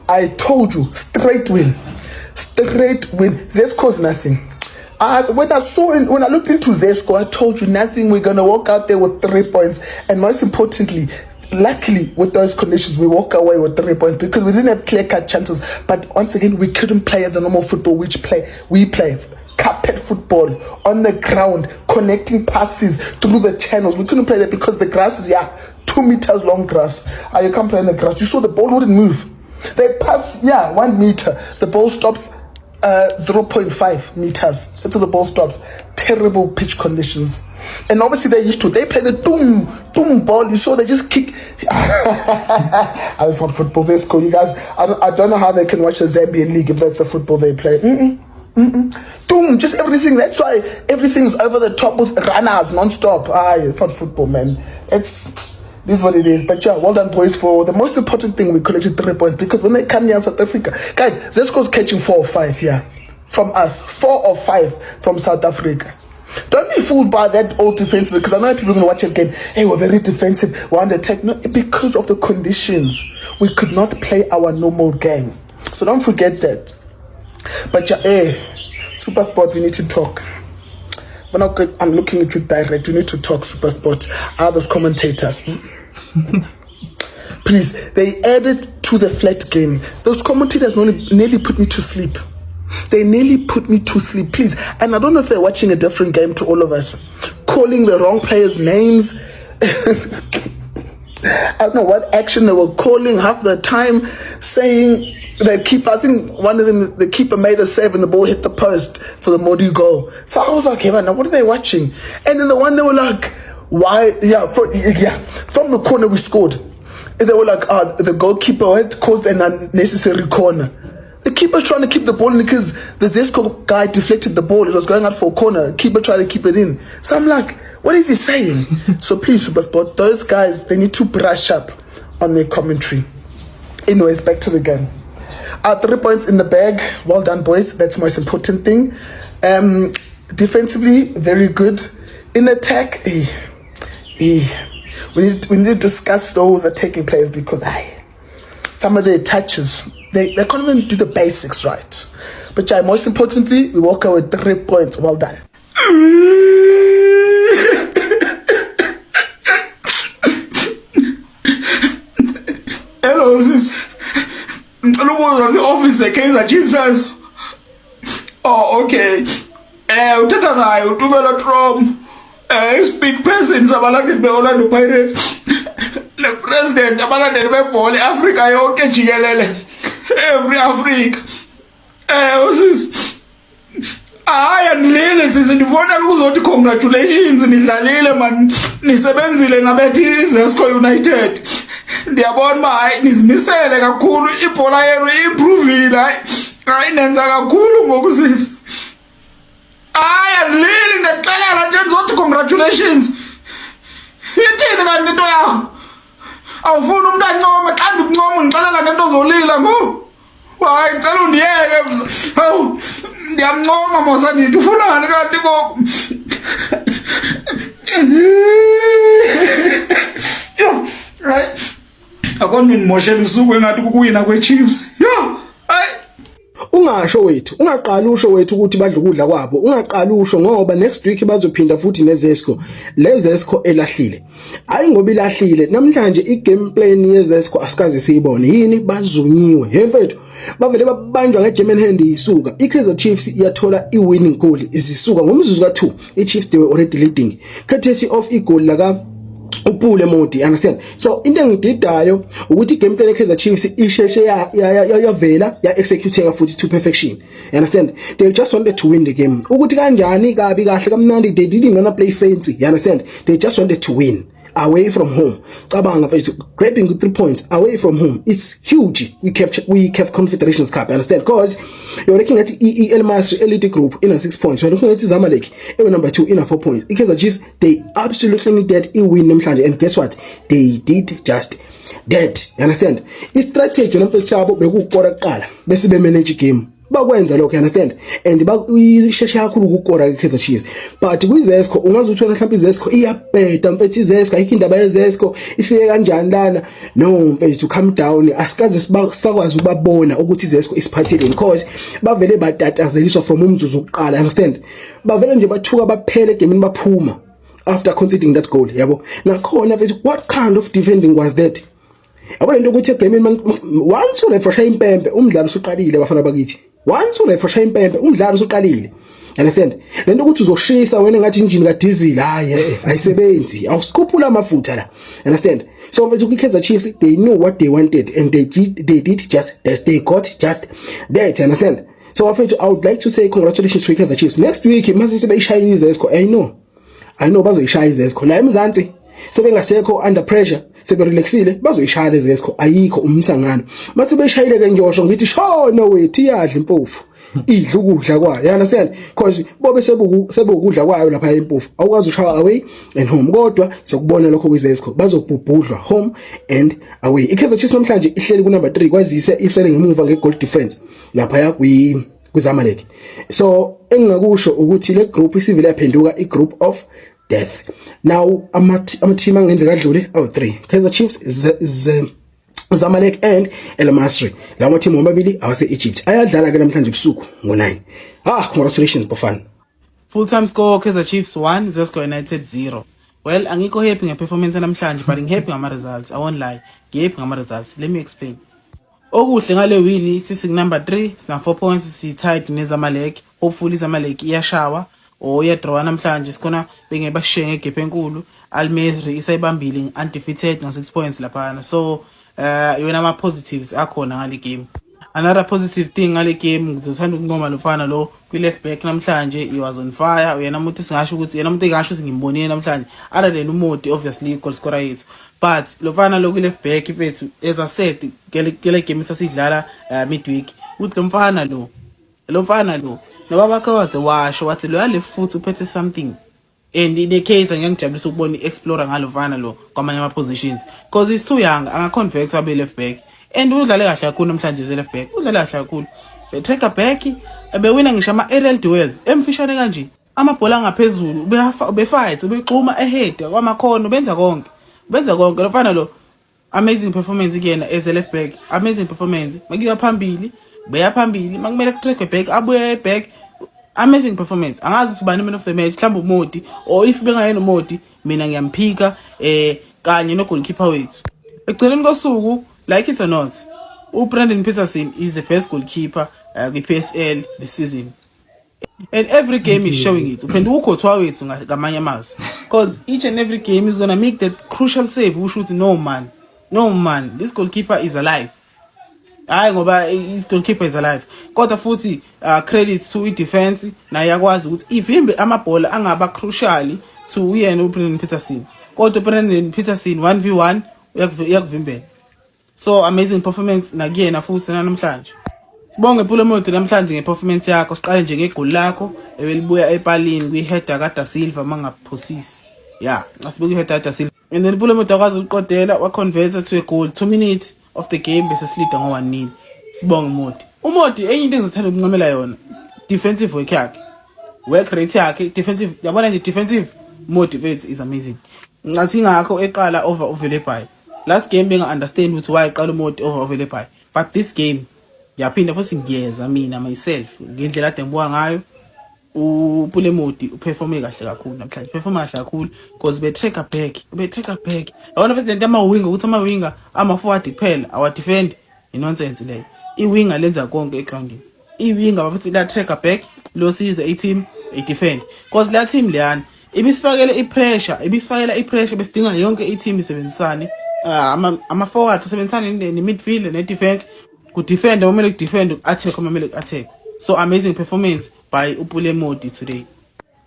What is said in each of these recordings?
I told you, straight win. Zesco's nothing. When I looked into Zesco, I told you nothing. We're gonna walk out there with 3 points, and most importantly, luckily with those conditions, we walk away with 3 points because we didn't have clear-cut chances. But once again, we couldn't play the normal football we play. Carpet football on the ground, connecting passes through the channels. We couldn't play that because the grass is 2 meters long grass. You can't play in the grass. You saw the ball wouldn't move. They pass 1 meter. The ball stops 0.5 meters until the ball stops. Terrible pitch conditions. And obviously they're used to it. They play the doom ball. You saw they just kick. That's not football. That's cool. You guys, I don't know how they can watch the Zambian league if that's the football they play. Doom, just everything. That's why everything's over the top with runners non-stop. It's not football, man. This is what it is. But well done, boys, for the most important thing. We collected 3 points because when they come here in South Africa, guys, Zesco's catching 4 or 5 from us, 4 or 5 from South Africa. Don't be fooled by that old defensive, because I know people are going to watch it again. Hey, we're very defensive, we're under attack. No, because of the conditions, we could not play our normal game. So don't forget that. But Super Sport, we need to talk. I'm looking at you direct. We need to talk, Super Sport. Those commentators. Please, they added to the flat game. Those commentators nearly put me to sleep. They nearly put me to sleep, please. And I don't know if they're watching a different game to all of us. Calling the wrong players' names. I don't know what action they were calling half the time, saying the keeper, I think one of them, the keeper made a save and the ball hit the post for the Modi goal. So I was like, hey man, what are they watching? And then the one they were like, why? From the corner we scored. And they were like, the goalkeeper had caused an unnecessary corner. The keeper's trying to keep the ball in because the Zesco guy deflected the ball. It was going out for a corner. The keeper tried to keep it in. So I'm like, what is he saying? So please, Super Sport, those guys, they need to brush up on their commentary. Anyways, back to the game. 3 points in the bag. Well done, boys. That's the most important thing. Defensively, very good. In attack, we need to discuss those attacking players because some of their touches, they can't even do the basics right. But most importantly, we walk away with 3 points. Well done. Hello, sis. The office, the Kaizer Chiefs says, oh, okay. Uthatha naye uTumela Trom. Speak persons abalandeli be-Orlando Pirates. Le president abalandeli bebhola eAfrika yonke jikelele. Every Africa. Sis. Andilile sisi, ndivona ukuzothi congratulations, nidlalile man, nisebenzile nabethi Zesco United. Ndiyabona uba nizimisele kakhulu, ibhola yenu improvile, nenza kakhulu ngoku sisi. Andilili, ndixelela nje ndizothi congratulations. Ithini kanti into yakho? Awufuni umntu ancome, xa ndikuncoma ndixelela ngento zolila ngoku. Ngicela undiyeke. Ndiyamncoma mosa ndithi ufunani kanti ngoku? Right. Akonto ndimoshela usuku engathi kukuwina kweChiefs. Ungasho wethu, ungaqala usho wethu ukuthi badla ukudla kwabo. Ungaqala usho ngoba next week bazophinda futhi neZesco. leZesco elahlile. Hayi ngoba ilahlile. Namhlanje igame plan yeZesco asikaze siyibone. Yini bazunyiwe. Mfethu, bavele babanjwa ngeGerman hand isuka. iKaizer Chiefs iyathola iwinning goal izisuka ngomzuzu ka2. iChiefs they were already leading. Courtesy of igoal laka Upule Modi, understand? So into engididayo ukuthi game plan yeKaizer Chiefs isheshe yavela ya execute futhi to perfection. You understand? They just wanted to win the game. Ukuthi kanjani kabi kahle kamnandi, they didn't wanna play fancy. You understand? They just wanted to win away from home. Cabanga mfethu, grabbing 3 points away from home. It's huge. We kept Confederations Cup. You understand? Because you're looking at El Masri Elite Group in a 6 points. You're looking at Zamalek number 2 in a 4 points. iKaizer Chiefs, they absolutely needed a win namhlanje, and guess what? They did just that. You understand? Istrategy nomfethu sabo bekukora kuqala bese be manage game. bakwenza lokho, you understand, and bayisheshe kakhulu ukukora iKaizer Chiefs. But kwiZesco ungaze uthola mhlawumbe iZesco iyabheda mfethu, iZesco ayikho indaba yeZesco ifike kanjani lana, no mfethu, calm down. Asikaze sakwazi ukubabona ukuthi iZesco isiphathile because bavele batatazeliswa from umzuzu wokuqala, understand, bavele nje bathuka baphele egameni baphuma after conceding that goal, yabo. Nakhona mfethu, what kind of defending was that? Yabo lento ukuthi egameni once urefresha impempe umdlalo usuqalile bafana bakithi, once urefresha impempe umdlalo usuqalile, understand. Lento ukuthi uzoshisa wena ngathi injini ka diesel, hayi ayisebenzi, awusikhuphula amafutha la, understand. So mfethu iKaizer Chiefs, they knew what they wanted and they did just that, they got just that, understand. So mfethu, I would like to say congratulations to iKaizer Chiefs. Next week mase sebeyishaya iZesco, I know bazoyishaya iZesco la eMzansi, sebengasekho under pressure, seberelaxile bazoyishaya iZesco, ayikho umsangano. Mase beyishayile ke njosho ngithi shona wethu iyadla impofu idla ukudla kwayo, you understand, because bobe sebukudla kwayo lapha impofu, awukazi ushaya away and home. Kodwa sokubona lokho kwiZesco bazobhubhudlwa home and away. iKaizer Chiefs namhlanje ihleli ku number 3 kwazise isele ngemuva ngegoal difference lapha ya kwiZamalek. So engakusho ukuthi le group isivile yaphenduka igroup of death. Now ama-team angenze kadlule 3, Kaizer Chiefs, Zamalek and El Masry. La ma-team omabili awase-Egypt ayadlala ke namhlanje ebusuku ngo-9. Congratulations Bafana. Full-time score Kaizer Chiefs 1, Zesco United 0. Well, angikho happy nge-performance namhlanje, but ngihappy ngama-results. I won't lie, ngihappy ngama-results. Let me explain. Okuhle ngale win sisi number 3, sina 4 points, si-tied neZamalek. Hopefully Zamalek iyashawa or iyadraw namhlanje, sikhona bengebashiye ngegap enkulu. Al Masry isayibambile undefeated nga 6 points laphana. So yona ama-positives akhona ngale game. Another positive thing ngale game, ngizothanda ukuncoma lofana lo kwi-left back namhlanje, he was on fire. Uyena umuntu singasho ukuthi yena umuntu engasho singimbonile namhlanje, other than uModi obviously goal scorer yethu. But lofana lo kwi-left back ifethu, as I said kele game sasidlala midweek, uthi lo mfana lo nobaba kawaze washo wathi lo left foot uphethe something. And in the case ngiyangijabulisa ukubona i-explorer ngalofana lo kwamanye ama-positions, because he's too young, anga-convert abe left back. And udlale kahle kakhulu namhlanje ze left back, udlale kahle kakhulu. Tracker back ebewina ngisho ama-aerial duels emfishane kanje, amabhola ngaphezulu ubefight, ubexuma ahead kwamakhono, benza konke lofana lo. Amazing performance kuyena as a left back, amazing performance. Makiya phambili beya phambili, makumele ku-track back abuye back, amazing performance. Angazi ubani man of the match, mhlawumbe uModi, or if bengayena uModi mina ngiyamphika kanye no goalkeeper wethu. Ekugcineni kosuku, like it or not, Brandon Peterson is the best goalkeeper kwi-PSL this season. And every game is showing it. Uphenduka uKothwa wethu ngamanye amazwi, because each and every game is gonna make that crucial save. We should no man, this goalkeeper is alive. Hayi ngoba his goalkeeper is alive. Kodwa futhi credit to i-defense na yakwazi ukuthi ivimbe amabhola angaba crucial to uyena uBrandon Peterson. Kodwa uBrandon Peterson 1v1 uyakuvimbela. So amazing performance nakuyena futhi namhlanje. Sibonge Pulemodi namhlanje ngeperformance yakho. Siqale nje ngegoli lakho ebelibuya epalini kwi-header kaDa Silva mangaphosisi. Yeah, ngasibuka i-header kaDa Silva. And then Pulemodi akwazi ukuqodela wa-convert to a goal 2 minutes of the game bese silida ngo-1-0. Sibonge uModi enye into engizothanda ukuncomela yona, defensive work rate yakhe, defensive, yabona nje defensive motivate is amazing. Ngathi ngakho eqala over uVelepai. Last game benga understand ukuthi why eqala uModi over uVelepai, but this game yaphinda futhi ngiyeza mina myself ngendlela ade ngibuka ngayo uPulemodi uperforme kahle kakhulu namhlanje, performa kahle kakhulu because be tracker back. Awona futhi lento ama-winger ukuthi ama-winger ama-forward kuphela awa defend inonsense leyo. I-winger lenza konke egroundini. I-winger bafuthi la tracker back lo size i-team i-defend, because la team leyana ibisifakela i-pressure besidinga yonke i-team isebenzisane, ama-forward asebenzisane ne-midfield ne-defense, ku-defend kumele ku-defend, ku-attack kumele ku-attack. So amazing performance by uPulemodi today.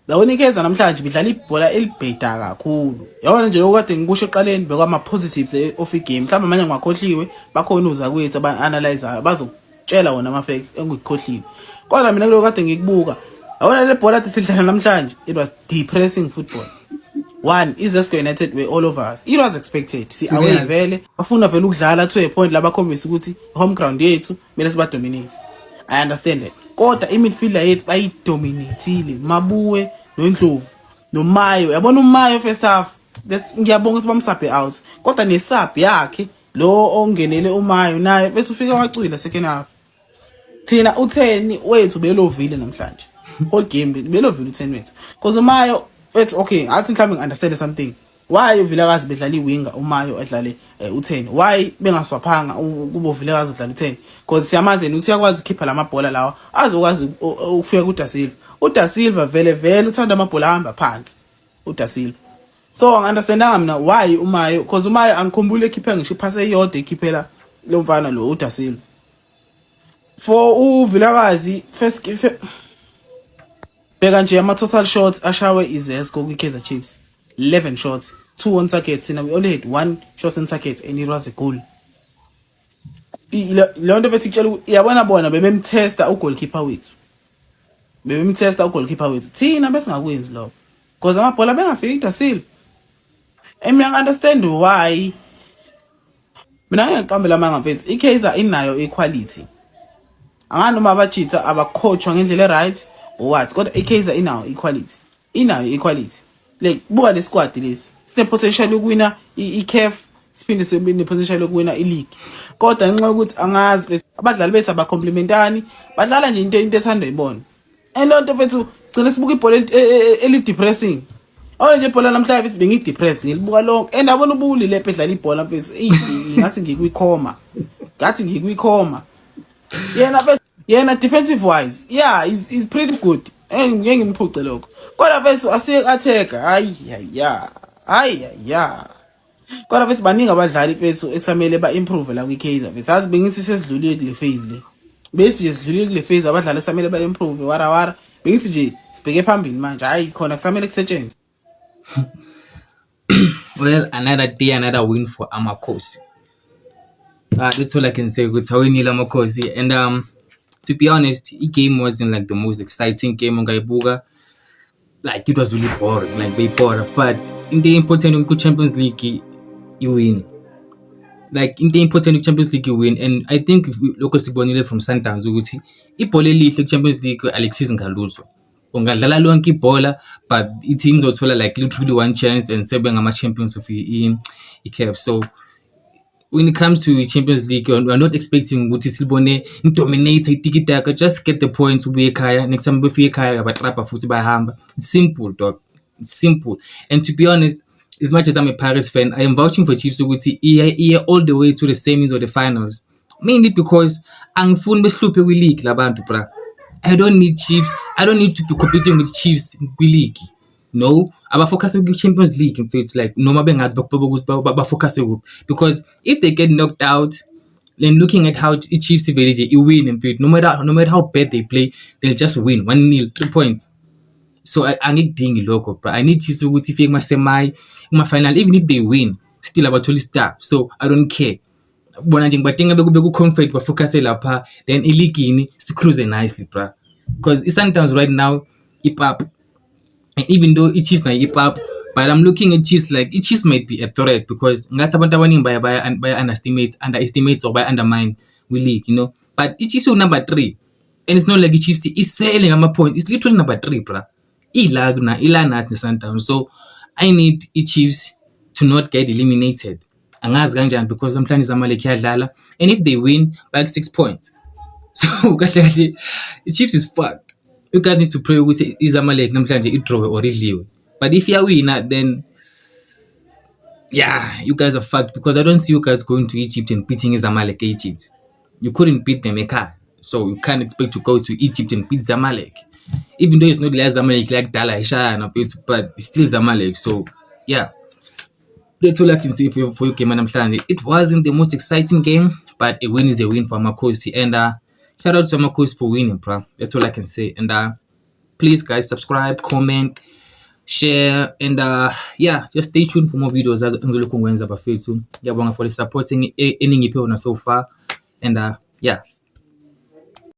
Lawonikeza namhlanje bidlala ibhola elibheda kakhulu. Yabona nje okade ngikusho eqaleni bekwama positives of igame. Mhlawumbe manje ngakhohliwe bakhona uzakwethu aba-analyzer bazokutshela wona ama-facts engikhohliwe. Kodwa mina kuloko kade ngikubuka, yabona le bhola athi sidlala namhlanje, it was depressing football. One, iZesco United were all over us. It was expected. Si away vele bafuna vele ukudlala to a point la bakhombisa ukuthi home ground yethu mele siba dominate. I understand that. Kodwa i-midfielder yethu bayidominateile. Mabuwe noNdlovu noMayo. Yabona uMayo first half. Ngiyabonga ukuthi bamsabhe out. Kodwa nesub yakhe lo ongenele uMayo naye bese ufika wacwila second half. Thina u10 wethu belovile namhlanje. Whole game belovile u10 wethu. Because uMayo it's okay. I think I understand something. Why uVilakazi bedlala iwinga uMayo adlale u10? Why bengaswaphanga kubo Vilakazi udlala u10? Because siyamazi ukuthi uyakwazi ukukhipha lamabhola lawa azokwazi ukufika kuDa Silva. uDa Silva vele uthanda amabhola ahamba phansi uDa Silva. So angiunderstandanga mina why uMayo, because uMayo angikhumbule ekhipha ngisho iphase eyodwa ekhiphela lo mfana lo uDa Silva. For uVilakazi first bheka nje ama total shots ashawe iZesco kwiKaizer Chiefs. 11 shots, 2 on targets. We only had 1 shot on targets and it was a goal. Lonto vethi kutshela yabona bebemtesta ugoalkeeper wethu. Thina bese ngakwenzi lokho. Because amabhola bengafiki kuDa Silva. And mina understand why. Mina ngiyaqambela manga mfethu iKaizer inayo equality. Angani uma abachitha abacoachwa ngendlela right or what. Kodwa iKaizer inayo equality. Like buka le squad lesi sine potential yokuwina iCAF siphinde sibe ne potential yokuwina ileague. Kodwa ngenxa ukuthi angazi abadlali bethu abacomplementani badlala nje into ethandwa ibona. Lonto mfethu gcina sibuka ibhola eli depressing. Nje ibhola namhlanje mfethu bengi depressed ngilibuka lonke and abona ubuli lephe edlala ibhola mfethu ngathi ngikwi-coma. Yena defensive wise is pretty good. Ngeke ngimphuce lokho. Kodwa mfethu asiyekatheka kodwa mfethu baningi abadlali mfethu eksamele ba-improve la kwiKaizer. Mfethu azi bengithi sesidlulile kule phase le. Bethi nje sidlulile kule phase abadlali eksamele ba-improve wara. Bengithi nje sibheke phambili manje khona kusamele kusetshenzwe. Well, another day, another win for Amakhosi. That's all I can say. Good, how we need Amakhosi. And to be honest, the game wasn't like the most exciting game on Gaibuga. Like it was really boring, like way boring. But in the important Champions League, you win. Like in the important Champions League, you win. And I think if we look at Sibonile from Sundowns, we would see Ipole League Champions League Alexis Ngaluzo. Ungadlala lonke ibhola, but teams othola like literally one chance and seven ama champions of iCAF. So when it comes to Champions League, we're not expecting ukuthi silibone dominate itiki-taka, just get the points ubuye ekhaya. Next time befike ekhaya batrapa futhi bayahamba. It's simple, dog. It's simple. And to be honest, as much as I'm a Paris fan, I am vouching for Chiefs ukuthi iye all the way to the semis or the finals. Mainly because angifuni behluphe kwi-league labantu bra. I don't need Chiefs. I don't need to be competing with Chiefs kwi-league. No, focus on the Champions League. In fact, like no focus because if they get knocked out, then looking at how Chiefs you win. In fact, no matter how bad they play, they'll just win 1-0, 3 points. So I need dingy local, but I need Chiefs to go to my semi, my final. Even if they win, still about to start. So I don't care. But I think be confident but focus then illegini screws it nicely, bro. Because it's sometimes right now hip hop. And even though Chiefs na hip hop, but I'm looking at Chiefs like Chiefs might be a threat because by underestimate or by undermine we league, you know. But Chiefs is number 3, and it's not like Chiefs is selling on my point. It's literally number 3, bro. So I need Chiefs to not get eliminated. Because sometimes Zamalek yadlala, and if they win, like 6 points. So the Chiefs is fucked. You guys need to pray with Zamalek namhlanje draw or idliwe. But if you win, then you guys are fucked because I don't see you guys going to Egypt and beating Zamalek Egypt. You couldn't beat them, so you can't expect to go to Egypt and beat Zamalek. Even though it's not like Zamalek like Dalaisha, but it's still Zamalek. So that's all I can say for you, Keman. It wasn't the most exciting game, but a win is a win for Makosi. And shout out to Makosi for winning, bro. That's all I can say. And please, guys, subscribe, comment, share, and just stay tuned for more videos. As for supporting any so far. And